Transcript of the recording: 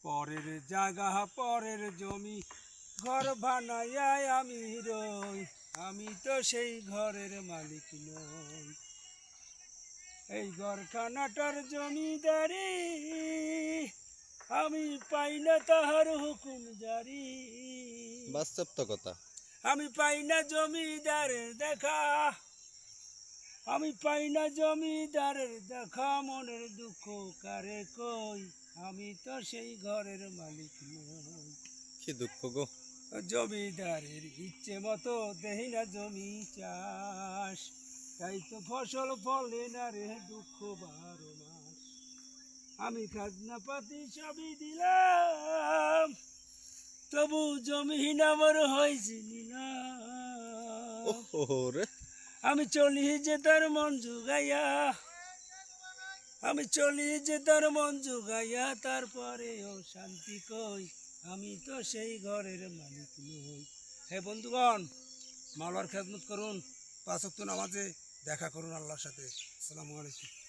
পরের জায়গা পরের জমি ঘর বানাইয়া আমি রই, আমি তো সেই ঘরের মালিক নই। এই ঘরখানাটার জমিদারি আমি পাই না তাহার হুকুম জারি। বাস্তব তো কথা। আমি পাই না জমিদারের দেখা, আমি পাই না জমিদারের দেখা, মনের দুঃখ কারে কই, আমি তো সেই ঘরের মালিক নই। কি দুঃখ গো। জমিদারের ইচ্ছে মতো দেহি না জমি চাষ, তাই তো ফসল ফলে না রে দুঃখ 12 মাস। আমি খাজনা পাতি সবই দিলাম, তবু জমিহীন আমার হয়েছে নিলাম। ওহো রে। আমি চলি যে তার মন জুগাইয়া, আমি চলি যে তার মন জুগাইয়া, তারপরেও শান্তি কই, আমি তো সেই ঘরের মালিক নই। হে বন্ধুগণ, মাওলার খেদমত করুন, 5 ওয়াক্ত নামাজে দেখা করুন আল্লাহর সাথে। আসসালামু আলাইকুম।